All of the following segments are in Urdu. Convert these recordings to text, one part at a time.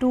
2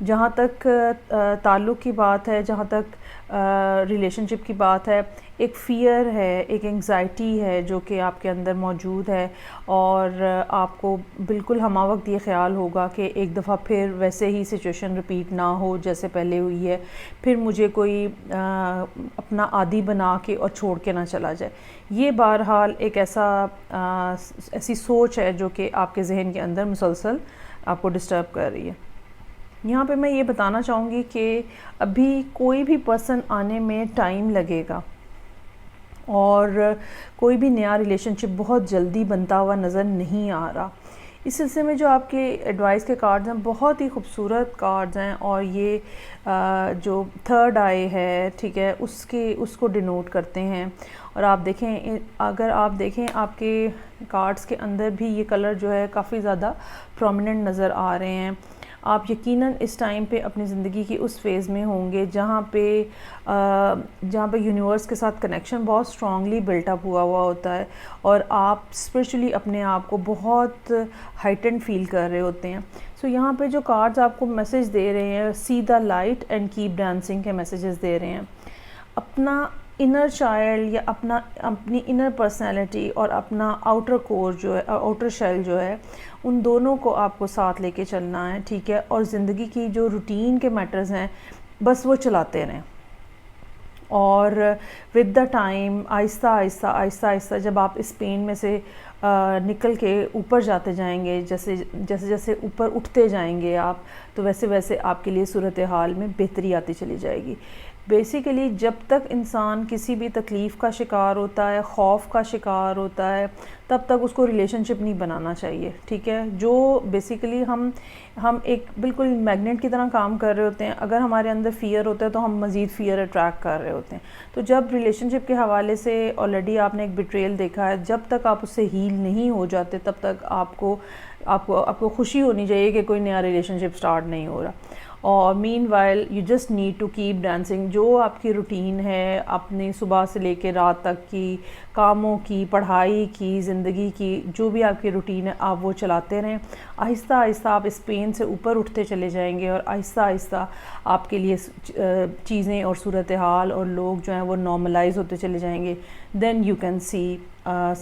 جہاں تک تعلق کی بات ہے، جہاں تک ریلیشن شپ کی بات ہے، ایک فیئر ہے، ایک انگزائٹی ہے جو کہ آپ کے اندر موجود ہے، اور آپ کو بالکل ہمہ وقت یہ خیال ہوگا کہ ایک دفعہ پھر ویسے ہی سچویشن رپیٹ نہ ہو جیسے پہلے ہوئی ہے، پھر مجھے کوئی اپنا عادی بنا کے اور چھوڑ کے نہ چلا جائے۔ یہ بہرحال ایک ایسی سوچ ہے جو کہ آپ کے ذہن کے اندر مسلسل آپ کو ڈسٹرب کر رہی ہے۔ یہاں پہ میں یہ بتانا چاہوں گی کہ ابھی کوئی بھی پرسن آنے میں ٹائم لگے گا، اور کوئی بھی نیا ریلیشن شپ بہت جلدی بنتا ہوا نظر نہیں آ رہا۔ اس سلسلے میں جو آپ کے ایڈوائس کے کارڈز ہیں بہت ہی خوبصورت کارڈز ہیں، اور یہ جو تھرڈ آئی ہے، ٹھیک ہے، اس کو ڈینوٹ کرتے ہیں۔ اور آپ دیکھیں، اگر آپ دیکھیں آپ کے کارڈز کے اندر بھی یہ کلر جو ہے کافی زیادہ پرومیننٹ نظر آ رہے ہیں۔ آپ یقیناً اس ٹائم پہ اپنی زندگی کی اس فیز میں ہوں گے جہاں پہ یونیورس کے ساتھ کنیکشن بہت اسٹرانگلی بلٹ اپ ہوا ہوتا ہے، اور آپ اسپرچولی اپنے آپ کو بہت ہائٹنڈ فیل کر رہے ہوتے ہیں۔ سو یہاں پہ جو کارڈز آپ کو میسج دے رہے ہیں، see the light and keep dancing کے میسیجز دے رہے ہیں۔ اپنا انر چائلڈ یا اپنی انر پرسنالٹی اور اپنا آؤٹر کور جو ہے، آؤٹر شیل جو ہے، ان دونوں کو آپ کو ساتھ لے کے چلنا ہے، ٹھیک ہے، اور زندگی کی جو روٹین کے میٹرز ہیں بس وہ چلاتے رہیں، اور ود دا ٹائم آہستہ آہستہ آہستہ آہستہ جب آپ اس پین میں سے نکل کے اوپر جاتے جائیں گے، جیسے جیسے اوپر اٹھتے جائیں گے آپ، تو ویسے ویسے آپ کے لیے صورتحال میں بہتری آتی چلی جائے گی۔ بیسیکلی جب تک انسان کسی بھی تکلیف کا شکار ہوتا ہے، خوف کا شکار ہوتا ہے، تب تک اس کو ریلیشن شپ نہیں بنانا چاہیے، ٹھیک ہے۔ جو بیسیکلی ہم ایک بالکل میگنیٹ کی طرح کام کر رہے ہوتے ہیں، اگر ہمارے اندر فیئر ہوتا ہے تو ہم مزید فیئر اٹریکٹ کر رہے ہوتے ہیں۔ تو جب ریلیشن شپ کے حوالے سے آلریڈی آپ نے ایک بیٹریل دیکھا ہے، جب تک آپ اس سے ہیل نہیں ہو جاتے تب تک آپ کو خوشی ہونی چاہیے کہ کوئی نیا ریلیشن شپ سٹارٹ نہیں ہو رہا۔ اور meanwhile you just need to keep dancing. جو آپ کی روٹین ہے اپنی صبح سے لے کے رات تک کی، کاموں کی، پڑھائی کی، زندگی کی، جو بھی آپ کی روٹین ہے آپ وہ چلاتے رہیں۔ آہستہ آہستہ آپ اس پین سے اوپر اٹھتے چلے جائیں گے، اور آہستہ آہستہ آپ کے لیے چیزیں اور صورتحال اور لوگ جو ہیں وہ نارملائز ہوتے چلے جائیں گے۔ Then you can see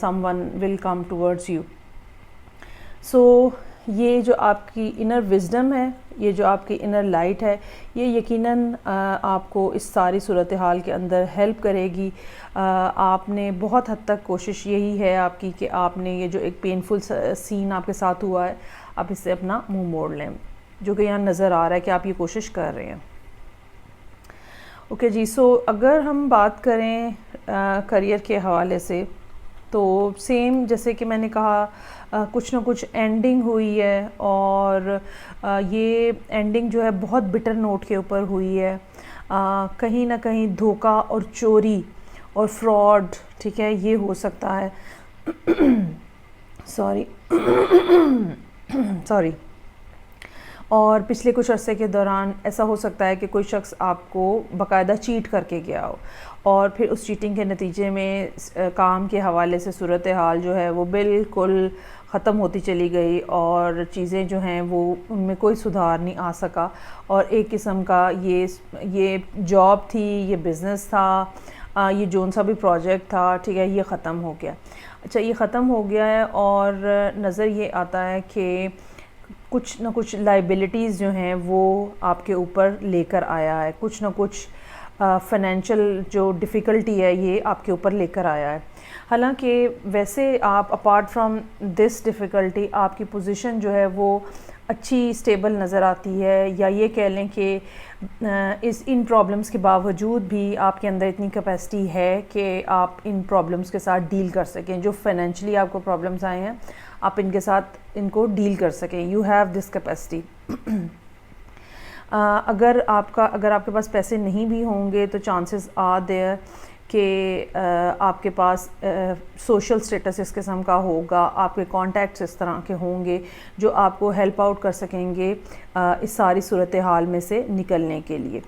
someone will come towards you. سو یہ جو آپ کی انر وزڈم ہے، یہ جو آپ کی انر لائٹ ہے، یہ یقیناً آپ کو اس ساری صورتحال کے اندر ہیلپ کرے گی۔ آپ نے بہت حد تک کوشش یہی ہے آپ کی کہ آپ نے یہ جو ایک پینفل سین آپ کے ساتھ ہوا ہے، آپ اس سے اپنا منہ موڑ لیں، جو کہ یہاں نظر آ رہا ہے کہ آپ یہ کوشش کر رہے ہیں۔ اوکے جی، سو اگر ہم بات کریں کریئر کے حوالے سے، تو سیم جیسے کہ میں نے کہا کچھ نہ کچھ اینڈنگ ہوئی ہے، اور یہ اینڈنگ جو ہے بہت بٹر نوٹ کے اوپر ہوئی ہے۔ کہیں نہ کہیں دھوکہ اور چوری اور فراڈ، ٹھیک ہے، یہ ہو سکتا ہے۔ سوری اور پچھلے کچھ عرصے کے دوران ایسا ہو سکتا ہے کہ کوئی شخص آپ کو باقاعدہ چیٹ کر کے گیا ہو، اور پھر اس چیٹنگ کے نتیجے میں کام کے حوالے سے صورتحال جو ہے وہ بالکل ختم ہوتی چلی گئی، اور چیزیں جو ہیں وہ ان میں کوئی سدھار نہیں آ سکا، اور ایک قسم کا یہ جاب تھی، یہ بزنس تھا، یہ جون سا بھی پروجیکٹ تھا، ٹھیک ہے، یہ ختم ہو گیا۔ اچھا، یہ ختم ہو گیا ہے، اور نظر یہ آتا ہے کہ کچھ نہ کچھ لائبلٹیز جو ہیں وہ آپ کے اوپر لے کر آیا ہے، کچھ نہ کچھ فائنینشیل جو ڈیفیکلٹی ہے یہ آپ کے اوپر لے کر آیا ہے۔ حالانکہ ویسے آپ اپارٹ فرام دس ڈیفیکلٹی آپ کی پوزیشن جو ہے وہ اچھی اسٹیبل نظر آتی ہے، یا یہ کہہ لیں کہ ان پرابلمس کے باوجود بھی آپ کے اندر اتنی کیپیسٹی ہے کہ آپ ان پرابلمس کے ساتھ ڈیل کر سکیں۔ جو فائنینشلی آپ کو پرابلمس آئے ہیں آپ ان کے ساتھ ان کو ڈیل کر سکیں۔ You have this capacity. اگر آپ کے پاس پیسے نہیں بھی ہوں گے تو چانسز آر دیئر کہ آپ کے پاس سوشل سٹیٹس اس قسم کا ہوگا، آپ کے کانٹیکٹس اس طرح کے ہوں گے جو آپ کو ہیلپ آؤٹ کر سکیں گے اس ساری صورتحال میں سے نکلنے کے لیے۔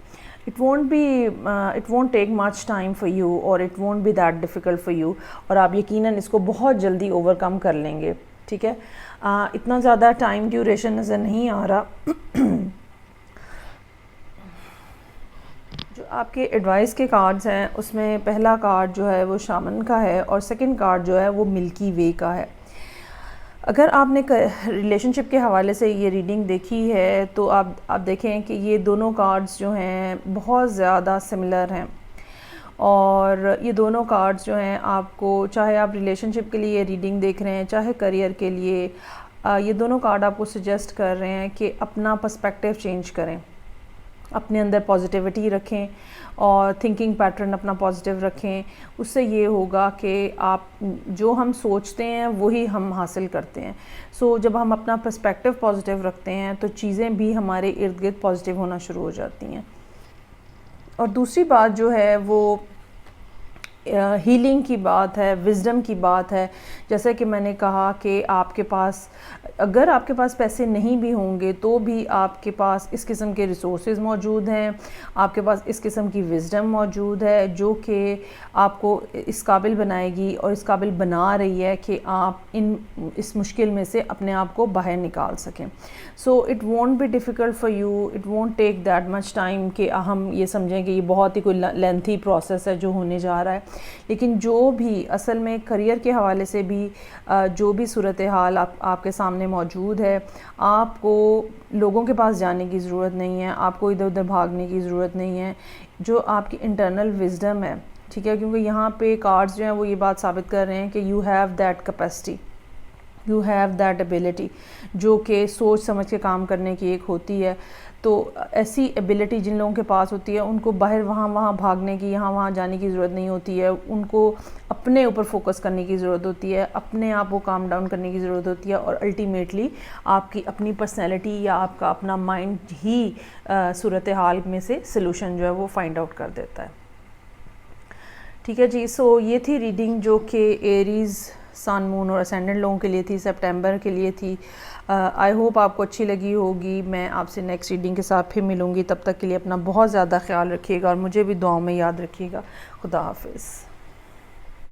It won't take much time for you, اور it won't be that difficult for you، اور آپ یقیناً اس کو بہت جلدی اوور کم کر لیں گے، ٹھیک ہے۔ اتنا زیادہ ٹائم ڈیوریشن نظر نہیں آ رہا۔ آپ کے ایڈوائس کے کارڈز ہیں، اس میں پہلا کارڈ جو ہے وہ شامن کا ہے اور سیکنڈ کارڈ جو ہے وہ ملکی وے کا ہے۔ اگر آپ نے ریلیشن شپ کے حوالے سے یہ ریڈنگ دیکھی ہے تو آپ دیکھیں کہ یہ دونوں کارڈز جو ہیں بہت زیادہ سملر ہیں، اور یہ دونوں کارڈز جو ہیں آپ کو، چاہے آپ ریلیشن شپ کے لیے ریڈنگ دیکھ رہے ہیں چاہے کریئر کے لیے، یہ دونوں کارڈ آپ کو سجیسٹ کر رہے ہیں کہ اپنا پرسپیکٹیو چینج کریں، اپنے اندر پازیٹیوٹی رکھیں اور تھنکنگ پیٹرن اپنا پازیٹیو رکھیں۔ اس سے یہ ہوگا کہ آپ جو ہم سوچتے ہیں وہی ہم حاصل کرتے ہیں۔ جب ہم اپنا پرسپیکٹیو پازیٹیو رکھتے ہیں تو چیزیں بھی ہمارے ارد گرد پازیٹیو ہونا شروع ہو جاتی ہیں۔ اور دوسری بات جو ہے وہ ہیلنگ کی بات ہے، وزڈم کی بات ہے۔ جیسے کہ میں نے کہا کہ آپ کے پاس، اگر آپ کے پاس پیسے نہیں بھی ہوں گے تو بھی آپ کے پاس اس قسم کے ریسورسز موجود ہیں، آپ کے پاس اس قسم کی وزڈم موجود ہے جو کہ آپ کو اس قابل بنائے گی اور اس قابل بنا رہی ہے کہ آپ اس مشکل میں سے اپنے آپ کو باہر نکال سکیں۔ It won't be difficult for you, it won't take that much time کہ ہم یہ سمجھیں کہ یہ بہت ہی کوئی لینتھی پروسیس ہے جو ہونے جا رہا ہے۔ لیکن جو بھی اصل میں کریئر کے حوالے سے بھی جو بھی صورتحال آپ کے سامنے موجود ہے، آپ کو لوگوں کے پاس جانے کی ضرورت نہیں ہے، آپ کو ادھر ادھر بھاگنے کی ضرورت نہیں ہے۔ جو آپ کی انٹرنل وزڈم ہے، ٹھیک ہے، کیونکہ یہاں پہ کارڈز جو ہیں وہ یہ بات ثابت کر رہے ہیں کہ you have that capacity, you have that ability, جو کہ سوچ سمجھ کے کام کرنے کی ایک ہوتی ہے۔ تو ایسی ایبلٹی جن لوگوں کے پاس ہوتی ہے ان کو باہر وہاں بھاگنے کی، یہاں وہاں جانے کی ضرورت نہیں ہوتی ہے، ان کو اپنے اوپر فوکس کرنے کی ضرورت ہوتی ہے، اپنے آپ کو کام ڈاؤن کرنے کی ضرورت ہوتی ہے، اور الٹیمیٹلی آپ کی اپنی پرسنالٹی یا آپ کا اپنا مائنڈ ہی صورتحال میں سے سلوشن جو ہے وہ فائنڈ آؤٹ کر دیتا ہے۔ ٹھیک ہے جی، یہ تھی ریڈنگ جو کہ ایریز، سن، مون اور اسینڈنٹ لوگوں کے لیے تھی، سپٹمبر کے لیے تھی۔ آئی ہوپ آپ کو اچھی لگی ہوگی۔ میں آپ سے نیکسٹ ریڈنگ کے ساتھ پھر ملوں گی، تب تک کے لیے اپنا بہت زیادہ خیال رکھیے گا اور مجھے بھی دعاؤں میں یاد رکھیے گا۔ خدا حافظ۔